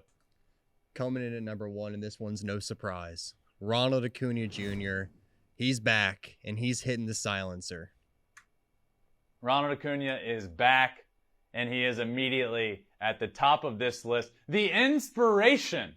Coming in at number 1, and this one's no surprise. Ronald Acuña Jr. He's back, and he's hitting the silencer. Ronald Acuña is back, and he is immediately at the top of this list. The inspiration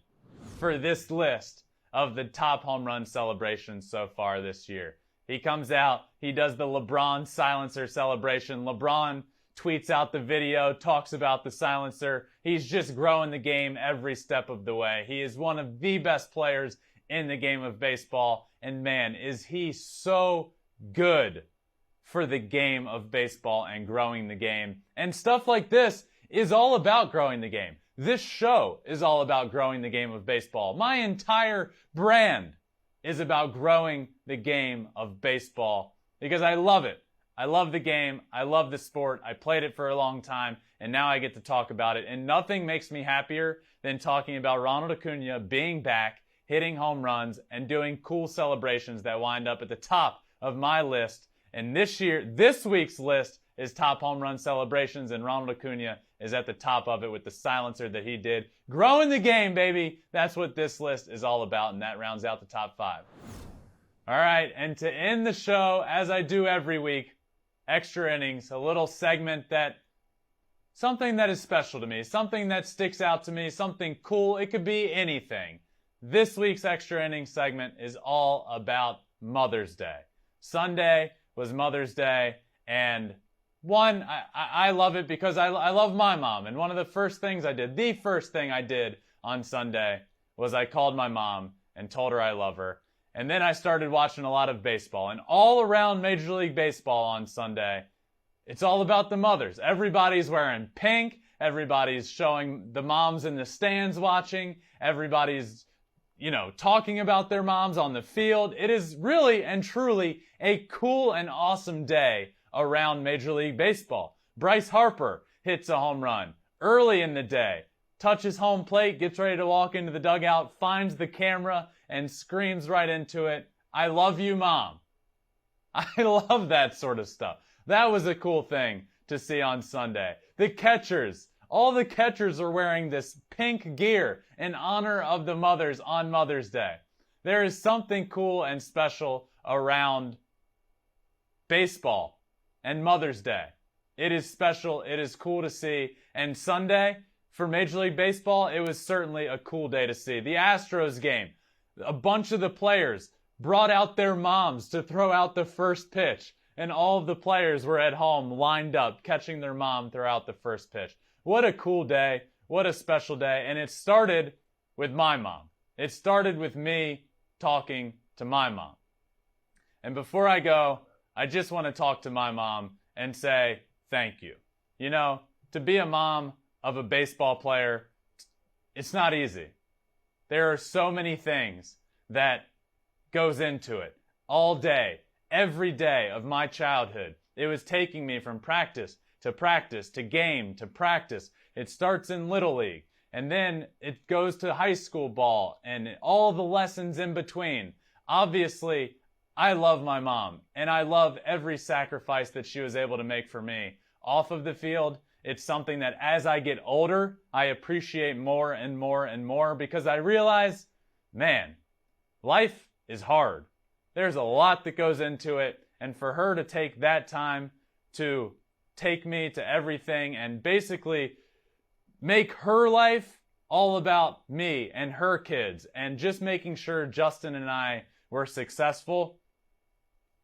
for this list of the top home run celebrations so far this year. He comes out, he does the LeBron silencer celebration. LeBron tweets out the video, talks about the silencer. He's just growing the game every step of the way. He is one of the best players in the game of baseball, and man, is he so good for the game of baseball and growing the game. And stuff like this is all about growing the game. This show is all about growing the game of baseball. My entire brand is about growing the game of baseball because I love it. I love the game. I love the sport. I played it for a long time, and now I get to talk about it. And nothing makes me happier than talking about Ronald Acuña being back, hitting home runs, and doing cool celebrations that wind up at the top of my list. And this week's list is top home run celebrations, and Ronald Acuña is at the top of it with the silencer that he did. Growing the game, baby. That's what this list is all about, and that rounds out the top 5. All right, and to end the show, as I do every week, extra innings, a little segment something that is special to me, something that sticks out to me, something cool. It could be anything. This week's extra innings segment is all about Mother's Day. Sunday was Mother's Day, and I love it because I love my mom. And one of the first thing I did on Sunday was I called my mom and told her I love her. And then I started watching a lot of baseball. And all around Major League Baseball on Sunday, it's all about the mothers. Everybody's wearing pink. Everybody's showing the moms in the stands watching. Everybody's, talking about their moms on the field. It is really and truly a cool and awesome day around Major League Baseball. Bryce Harper hits a home run early in the day, touches home plate, gets ready to walk into the dugout, finds the camera, and screams right into it, "I love you, Mom." I love that sort of stuff. That was a cool thing to see on Sunday. The catchers, all the catchers are wearing this pink gear in honor of the mothers on Mother's Day. There is something cool and special around baseball and Mother's Day. It is special. It is cool to see. And Sunday, for Major League Baseball, it was certainly a cool day to see. The Astros game, a bunch of the players brought out their moms to throw out the first pitch, and all of the players were at home lined up, catching their mom throw out the first pitch. What a cool day. What a special day. And it started with my mom. It started with me talking to my mom. And before I go, I just want to talk to my mom and say thank you. To be a mom of a baseball player, it's not easy. There are so many things that goes into it. All day, every day of my childhood, it was taking me from practice to game to practice. It starts in Little League, and then it goes to high school ball and all the lessons in between. Obviously, I love my mom, and I love every sacrifice that she was able to make for me. Off of the field, it's something that as I get older, I appreciate more and more and more because I realize, man, life is hard. There's a lot that goes into it, and for her to take that time to take me to everything and basically make her life all about me and her kids and just making sure Justin and I were successful,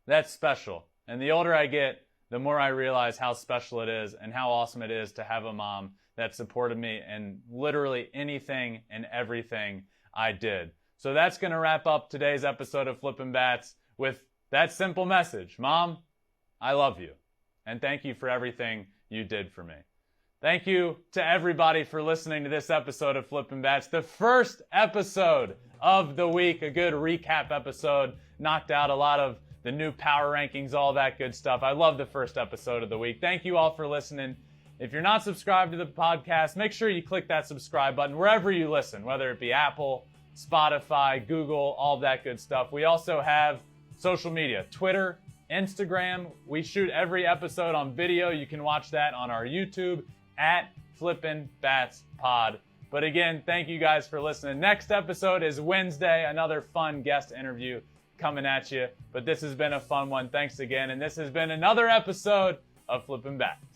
that's special. And the older I get, the more I realize how special it is and how awesome it is to have a mom that supported me in literally anything and everything I did. So that's going to wrap up today's episode of Flippin' Bats with that simple message. Mom, I love you. And thank you for everything you did for me. Thank you to everybody for listening to this episode of Flippin' Bats, the first episode of the week, a good recap episode, knocked out a lot of the new power rankings, all that good stuff. I love the first episode of the week. Thank you all for listening. If you're not subscribed to the podcast, make sure you click that subscribe button wherever you listen, whether it be Apple, Spotify, Google, all that good stuff. We also have social media, Twitter, Instagram. We shoot every episode on video. You can watch that on our YouTube at Flippin' Bats Pod. But again, thank you guys for listening. Next episode is Wednesday, another fun guest interview coming at you. But this has been a fun one. Thanks again. And this has been another episode of Flippin' Bats.